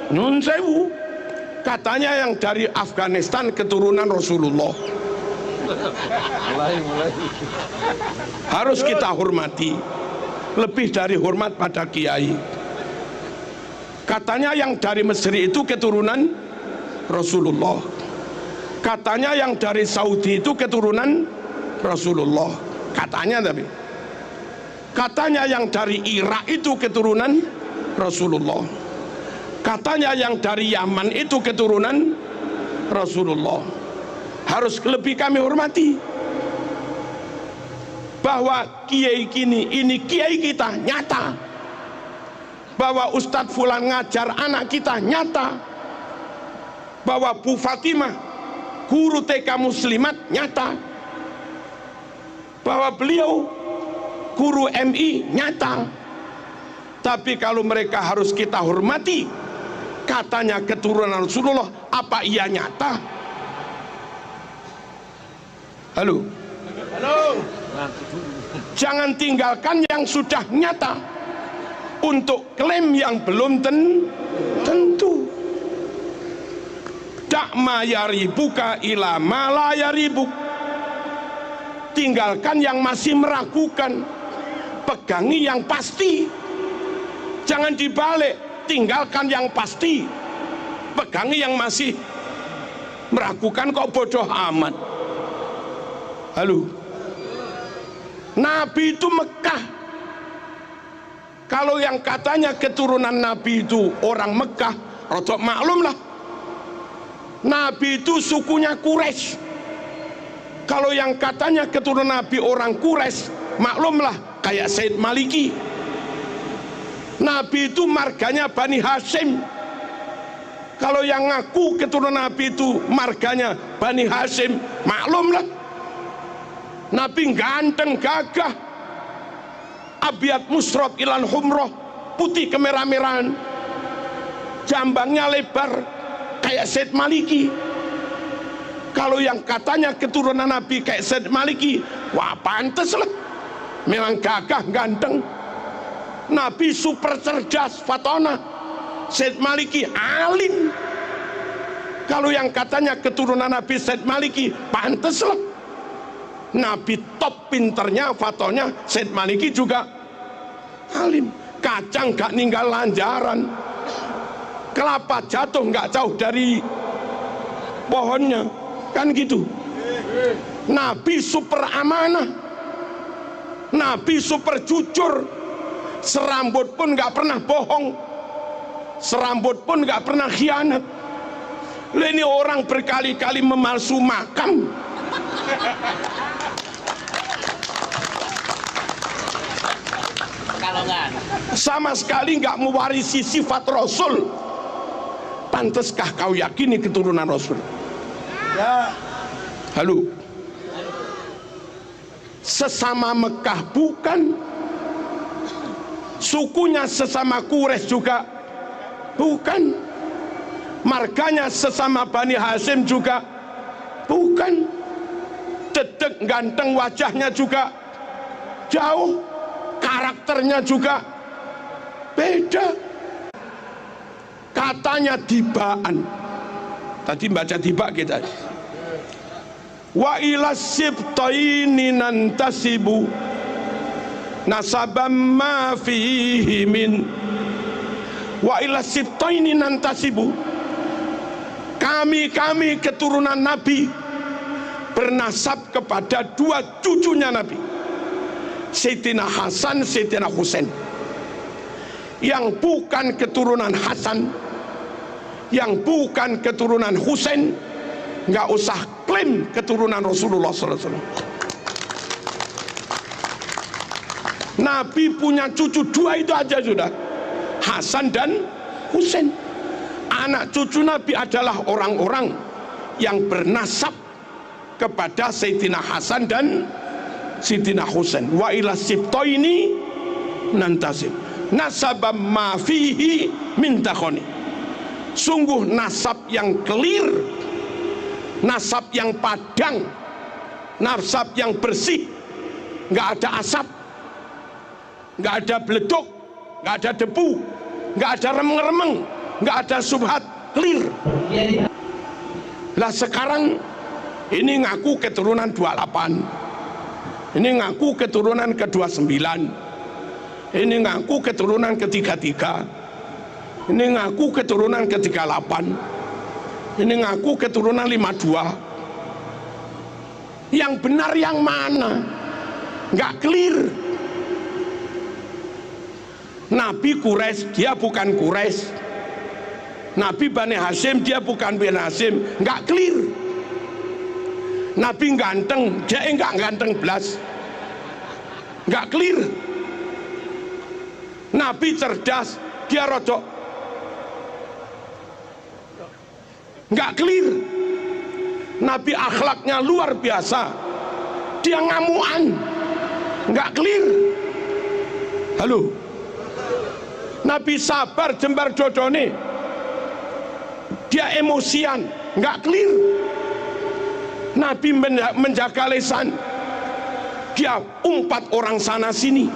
Nun sewu, katanya yang dari Afghanistan keturunan Rasulullah. mulai Harus kita hormati, lebih dari hormat pada kiai. Katanya yang dari Mesir itu keturunan Rasulullah. Katanya yang dari Saudi itu keturunan Rasulullah. Katanya, tapi katanya yang dari Irak itu keturunan Rasulullah. Katanya yang dari Yaman itu keturunan Rasulullah. Harus lebih kami hormati, bahwa kiai ini kiai kita nyata, bahwa Ustadz Fulan ngajar anak kita nyata, bahwa Bu Fatimah guru TK Muslimat nyata, bahwa beliau guru MI nyata. Tapi kalau mereka harus kita hormati, katanya keturunan Rasulullah, apa iya nyata? Halo, jangan tinggalkan yang sudah nyata untuk klaim yang belum tentu. Dakma yaribuka ila mala yaribuk. Tinggalkan yang masih meragukan, pegangi yang pasti. Jangan dibalik, tinggalkan yang pasti, pegangi yang masih meragukan. Kok bodoh amat. Halo, Nabi itu Mekah. Kalau yang katanya keturunan Nabi itu orang Mekah, rodok maklum lah, Nabi itu sukunya Quraisy. Kalau yang katanya keturunan Nabi orang Quraisy, maklumlah kayak Said Maliki. Nabi itu marganya Bani Hashim. Kalau yang ngaku keturunan Nabi itu marganya Bani Hashim, maklumlah Nabi ganteng gagah, abiat musrob ilan humroh, putih kemerah-merahan, jambangnya lebar kayak Said Maliki. Kalau yang katanya keturunan Nabi kayak Said Maliki, wah pantes lah, memang gagah ganteng. Nabi super cerdas fatona, Said Maliki alim. Kalau yang katanya keturunan Nabi Said Maliki, pantes lah, Nabi top pinternya fatonya, Said Maliki juga alim. Kacang gak ninggal lanjaran, kelapa jatuh gak jauh dari pohonnya, kan gitu. Nabi super amanah, Nabi super jujur, serambut pun gak pernah bohong, serambut pun gak pernah khianat. Ini orang berkali-kali memalsu makam, sama sekali nggak mewarisi sifat Rasul. Panteskah kau yakini keturunan Rasul? Ya. Halo, sesama Mekah bukan, sukunya sesama Quraisy juga bukan, marganya sesama Bani Hashim juga bukan, dedek ganteng wajahnya juga jauh, karakternya juga beda. Katanya tibaan, tadi baca tiba kita, wa ila sibtaini nantasibu nasabam ma fihi min, wa ila sibtaini nantasibu, kami keturunan Nabi bernasab kepada dua cucunya Nabi, Sayyidina Hasan, Sayyidina Husain. Yang bukan keturunan Hasan, yang bukan keturunan Husain, nggak usah klaim keturunan Rasulullah SAW. Nabi punya cucu dua itu aja sudah, Hasan dan Husain. Anak cucu Nabi adalah orang-orang yang bernasab kepada Sayyidina Hasan dan Sayyidina Husain. Wa ila sibtaini nantasib nasabam ma fihi min takhoni. Sungguh nasab yang clear, nasab yang padang, nasab yang bersih, nggak ada asap, nggak ada beleduk, nggak ada debu, nggak ada remeng-remeng, nggak ada subhat, clear. Lah sekarang ini ngaku keturunan 28, ini ngaku keturunan ke-29, ini ngaku keturunan ke-33, ini ngaku keturunan ke-38, ini ngaku keturunan 52. Yang benar yang mana? Nggak clear. Nabi Quraisy, dia bukan Quraisy. Nabi Bani Hashim, dia bukan Bani Hashim. Nggak clear. Nabi ganteng, dia enggak ganteng belas. Nggak clear. Nabi cerdas, dia rodok. Nggak clear. Nabi akhlaknya luar biasa, dia ngamuan. Nggak clear. Halo. Nabi sabar jembar dodone, dia emosian. Nggak clear. Nabi menjaga lisan, dia umpat orang sana sini.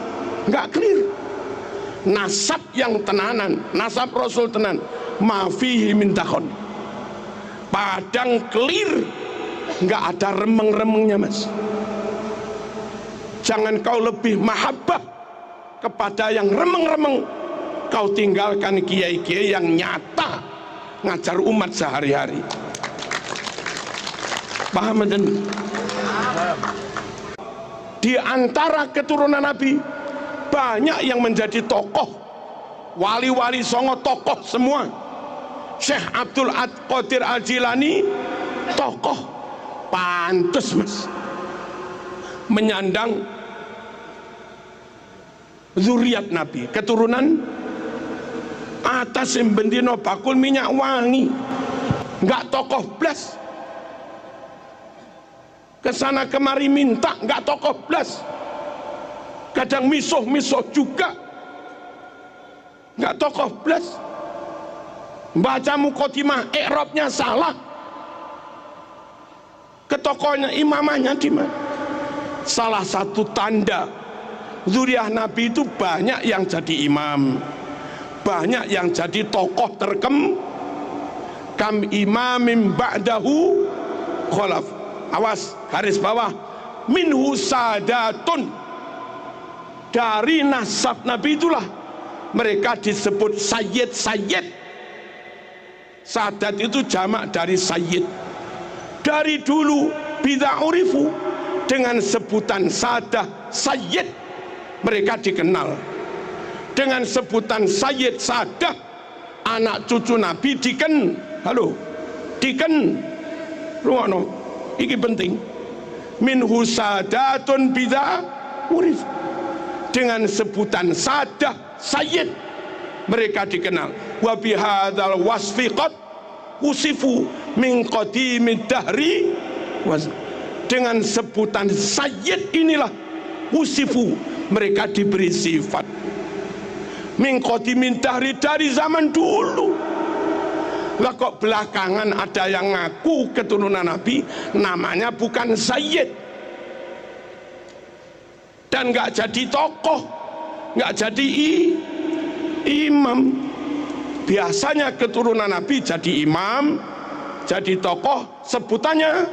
Nggak clear. Nasab yang tenanan, nasab Rasul tenan, mafihi min dakhon, padang clear, nggak ada remeng-remengnya mas. Jangan kau lebih mahabbah kepada yang remeng-remeng, kau tinggalkan kiai-kiai yang nyata ngajar umat sehari-hari. Paham dan di antara keturunan Nabi banyak yang menjadi tokoh, wali-wali songo tokoh semua. Syekh Abdul Qadir Al-Jilani tokoh, pantes mas menyandang zuriat Nabi, keturunan atas yang bendino bakul minyak wangi. Nggak tokoh blas, kesana kemari minta, nggak tokoh blas. Kadang misuh-misuh juga, nggak tokoh blas. Baca mukotimah, i'rabnya salah, ke tokohnya imamahnya di mana? Salah satu tanda zuriat Nabi itu banyak yang jadi imam, banyak yang jadi tokoh kam imamim ba'dahu kholaf. Awas, garis bawah, minhu sadatun, dari nasab Nabi itulah mereka disebut sayyid. Sadat itu jamak dari sayyid. Dari dulu bid'a urifu, dengan sebutan sadah sayyid mereka dikenal. Dengan sebutan sayyid sadah, anak cucu Nabi ruwono, iki penting. Minhu sadatun bid'a urif, dengan sebutan sadah sayyid mereka dikenal. Wa bihadzal wasfi qad usifu min qadimid dahri, dengan sebutan sayyid inilah usifu mereka diberi sifat min qadimid dahri, dari zaman dulu. Lah kok belakangan ada yang ngaku keturunan Nabi namanya bukan sayyid dan nggak jadi tokoh, nggak jadi imam. Biasanya keturunan Nabi jadi imam, jadi tokoh, sebutannya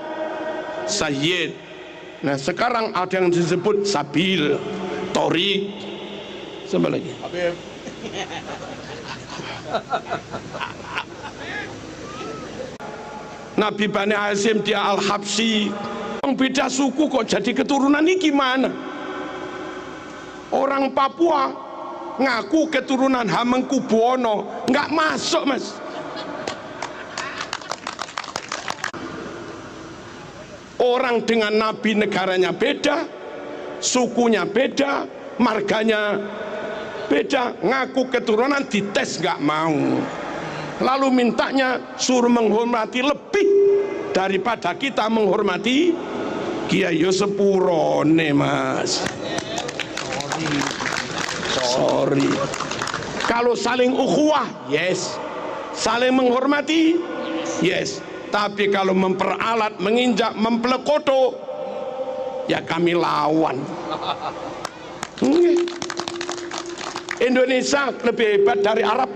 sayyid. Nah sekarang ada yang disebut sabil, torik, sama lagi Nabi Bani Hashim, dia Al-Habsyi, orang beda suku kok jadi keturunan ini gimana? Orang Papua ngaku keturunan Hamengkubuwono, nggak masuk mas. Orang dengan Nabi negaranya beda, sukunya beda, marganya beda, ngaku keturunan dites nggak mau, lalu mintanya suruh menghormati lebih daripada kita menghormati kiai. Yo sepurone mas, sorry. Kalau saling ukhuwah, yes. Saling menghormati, yes. Tapi kalau memperalat, menginjak, mempelekoto, ya kami lawan. Indonesia lebih hebat dari Arab.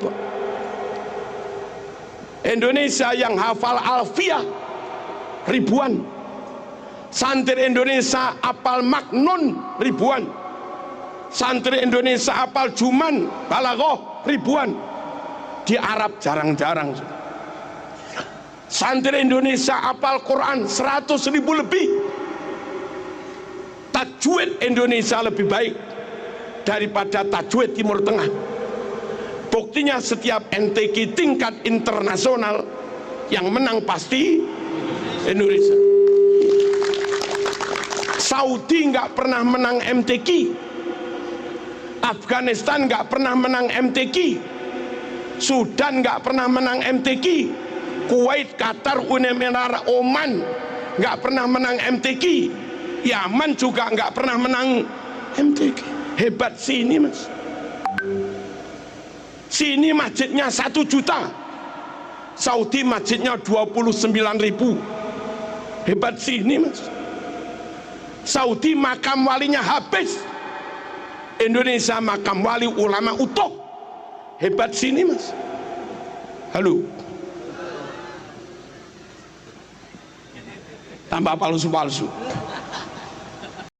Indonesia yang hafal alfiah ribuan, santri Indonesia apal maknun ribuan, santri Indonesia apal juman balaghah ribuan. Di Arab jarang-jarang. Santri Indonesia apal Quran 100.000 lebih. Tajwid Indonesia lebih baik daripada tajwid Timur Tengah. Buktinya setiap MTQ tingkat internasional yang menang pasti Indonesia. Saudi nggak pernah menang MTQ, Afghanistan nggak pernah menang MTQ, Sudan nggak pernah menang MTQ, Kuwait, Qatar, Uni Emirat, Oman nggak pernah menang MTQ, Yaman juga nggak pernah menang MTQ. Hebat sini mas. Sini masjidnya 1 juta, Saudi masjidnya 29.000. Hebat sini mas. Saudi makam walinya habis, Indonesia makam wali ulama utuh. Hebat sini mas. Halo, tambah palsu-palsu.